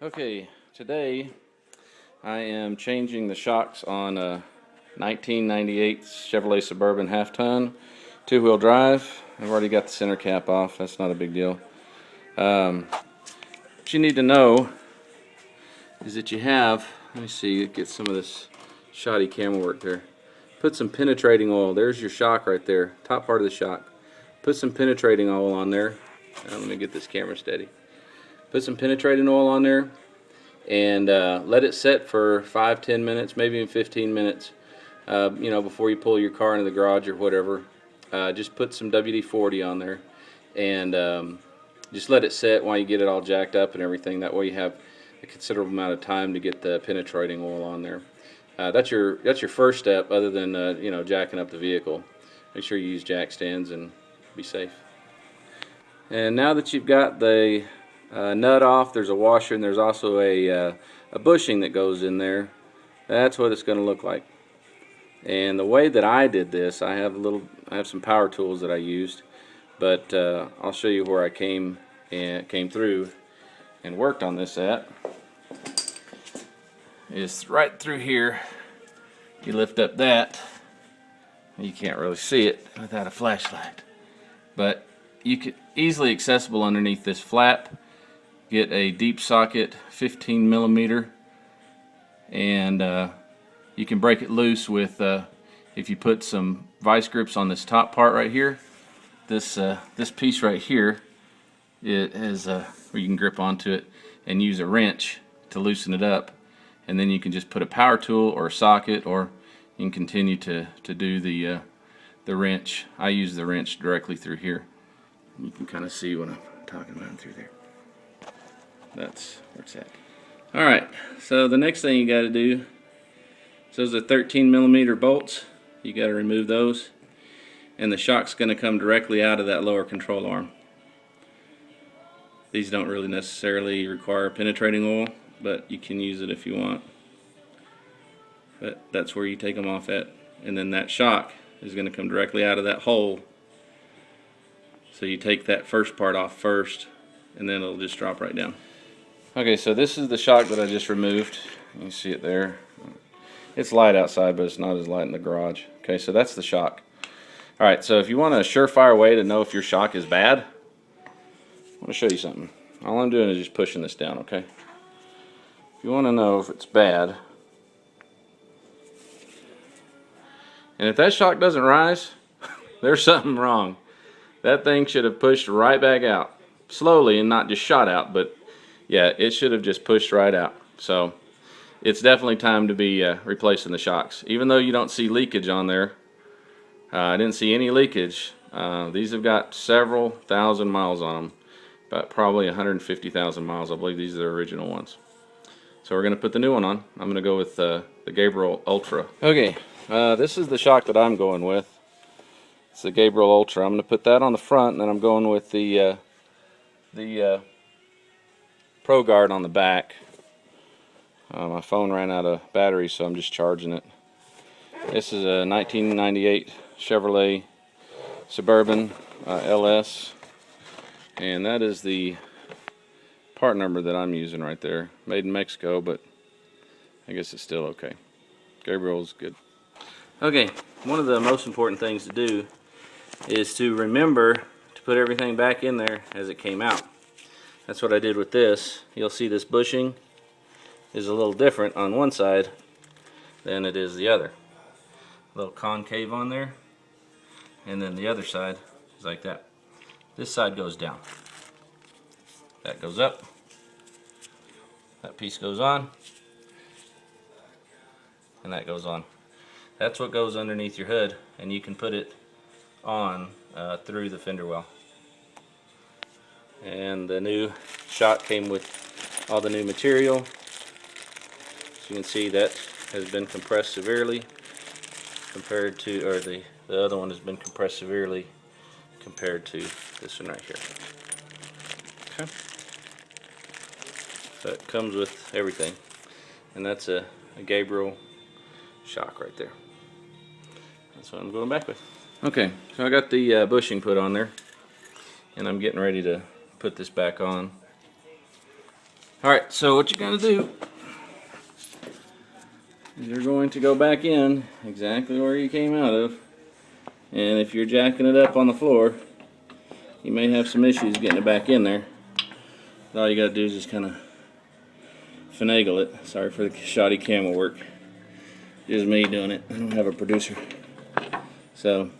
Okay, today I am changing the shocks on a 1998 Chevrolet Suburban half-ton two-wheel drive. I've already got the center cap off. That's not a big deal. What you need to know is that you have, let me see, get some of this shoddy camera work there. Put some penetrating oil. There's your shock right there, top part of the shock. Put some penetrating oil on there. Let me get this camera steady. Put some penetrating oil on there and let it set for 5-10 minutes, maybe even 15 minutes, before you pull your car into the garage or whatever. Just put some WD-40 on there and just let it set while you get it all jacked up and everything. That way you have a considerable amount of time to get the penetrating oil on there. That's your first step, other than jacking up the vehicle. Make sure you use jack stands and be safe. And now that you've got the nut off, there's a washer and there's also a bushing that goes in there. That's what it's going to look like. And the way that I did this, I have some power tools that I used, but I'll show you where I came through and worked on this at. It's right through here. You lift up that, you can't really see it without a flashlight, but you could easily accessible underneath this flap. Get a deep socket, 15 millimeter, and you can break it loose with if you put some vice grips on this top part right here. This piece right here, it has where you can grip onto it and use a wrench to loosen it up, and then you can just put a power tool or a socket, or you can continue to do the wrench. I use the wrench directly through here. You can kind of see what I'm talking about through there. That's where it's at. Alright, so the next thing you got to do, so those are 13 millimeter bolts. You got to remove those, and the shock's going to come directly out of that lower control arm. These don't really necessarily require penetrating oil, but you can use it if you want. But that's where you take them off at, and then that shock is going to come directly out of that hole. So you take that first part off first, and then it'll just drop right down. Okay, so this is the shock that I just removed. You can see it there. It's light outside, but it's not as light in the garage. Okay, so that's the shock. Alright, so if you want a surefire way to know if your shock is bad, I want to show you something. All I'm doing is just pushing this down, okay? If you want to know if it's bad, and if that shock doesn't rise, there's something wrong. That thing should have pushed right back out. Slowly and not just shot out, but yeah, it should have just pushed right out. So it's definitely time to be replacing the shocks. Even though you don't see leakage on there, I didn't see any leakage. These have got several thousand miles on them, about probably 150,000 miles. I believe these are the original ones. So we're going to put the new one on. I'm going to go with the Gabriel Ultra. Okay, this is the shock that I'm going with. It's the Gabriel Ultra. I'm going to put that on the front, and then I'm going with the Pro Guard on the back. My phone ran out of battery, so I'm just charging it. This is a 1998 Chevrolet Suburban LS, and that is the part number that I'm using right there. Made in Mexico, but I guess it's still okay. Gabriel's good. Okay, one of the most important things to do is to remember to put everything back in there as it came out. That's what I did with this. You'll see this bushing is a little different on one side than it is the other. A little concave on there, and then the other side is like that. This side goes down. That goes up. That piece goes on. And that goes on. That's what goes underneath your hood, and you can put it on through the fender well. And the new shock came with all the new material. As you can see, that has been compressed severely compared to, or the other one has been compressed severely compared to this one right here. Okay. So it comes with everything, and that's a Gabriel shock right there. That's what I'm going back with. Okay, so I got the bushing put on there, and I'm getting ready to put this back on. Alright, so what you're going to do is you're going to go back in exactly where you came out of. And if you're jacking it up on the floor, you may have some issues getting it back in there. All you got to do is just kind of finagle it. Sorry for the shoddy camera work. Just me doing it. I don't have a producer. So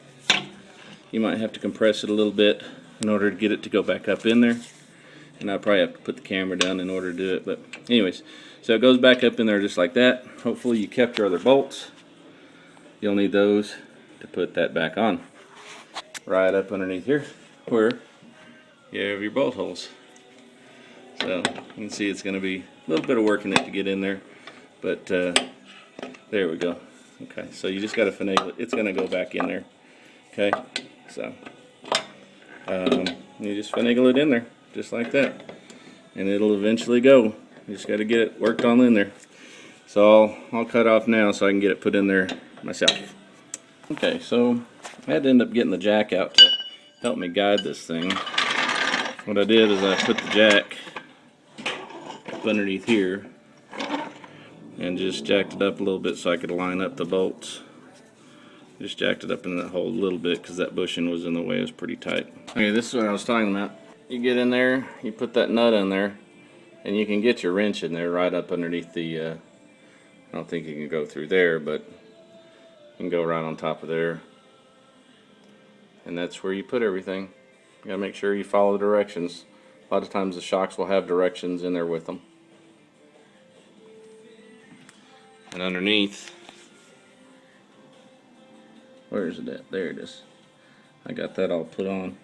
you might have to compress it a little bit in order to get it to go back up in there. And I'll probably have to put the camera down in order to do it. But anyways, so it goes back up in there just like that. Hopefully you kept your other bolts. You'll need those to put that back on. Right up underneath here where you have your bolt holes. So you can see it's going to be a little bit of work in it to get in there. But there we go. Okay, so you just got to finagle it. It's going to go back in there. Okay, so you just finagle it in there just like that, and it'll eventually go. You just got to get it worked on in there. So I'll cut off now so I can get it put in there myself. Okay, so I had to end up getting the jack out to help me guide this thing. What I did is I put the jack up underneath here and just jacked it up a little bit so I could line up the bolts. Just jacked it up in that hole a little bit because that bushing was in the way. It was pretty tight. Okay, this is what I was talking about. You get in there, you put that nut in there, and you can get your wrench in there right up underneath the, I don't think you can go through there, but you can go right on top of there. And that's where you put everything. You gotta make sure you follow the directions. A lot of times the shocks will have directions in there with them. And underneath, where is it at? There it is. I got that all put on.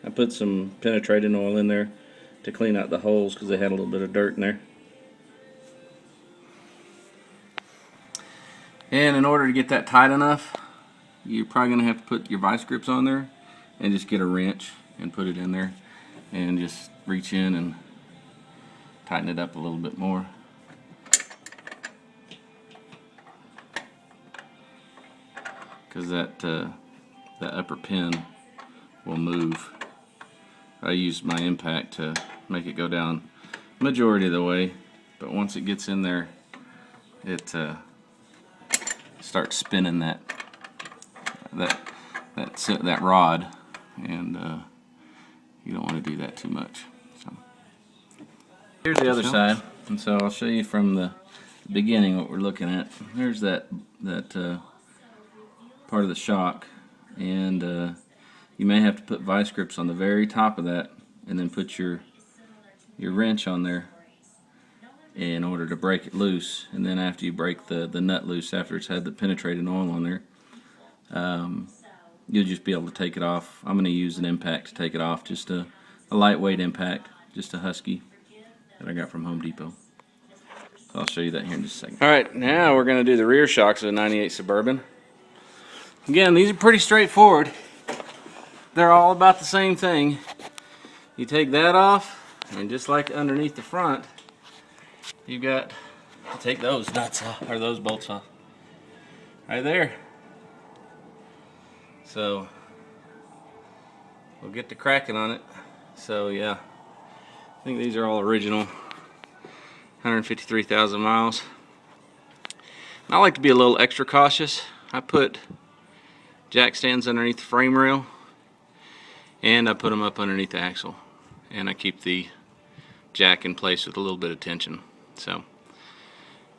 I put some penetrating oil in there to clean out the holes because they had a little bit of dirt in there. And in order to get that tight enough, you're probably going to have to put your vice grips on there and just get a wrench and put it in there and just reach in and tighten it up a little bit more. Because that upper pin will move. I use my impact to make it go down majority of the way, but once it gets in there, it starts spinning that rod, and you don't want to do that too much. So here's the other side, and so I'll show you from the beginning what we're looking at. There's that part of the shock, and you may have to put vice grips on the very top of that and then put your wrench on there in order to break it loose. And then after you break the nut loose, after it's had the penetrating oil on there, you'll just be able to take it off. I'm going to use an impact to take it off, just a lightweight impact, just a Husky that I got from Home Depot. So I'll show you that here in just a second. Alright, now we're going to do the rear shocks of the 98 Suburban. Again, these are pretty straightforward. They're all about the same thing. You take that off, and just like underneath the front, you've got to take those nuts off, or those bolts off. Right there. So we'll get to cracking on it. So yeah, I think these are all original. 153,000 miles. And I like to be a little extra cautious. I put jack stands underneath the frame rail, and I put them up underneath the axle, and I keep the jack in place with a little bit of tension. So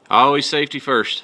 always safety first.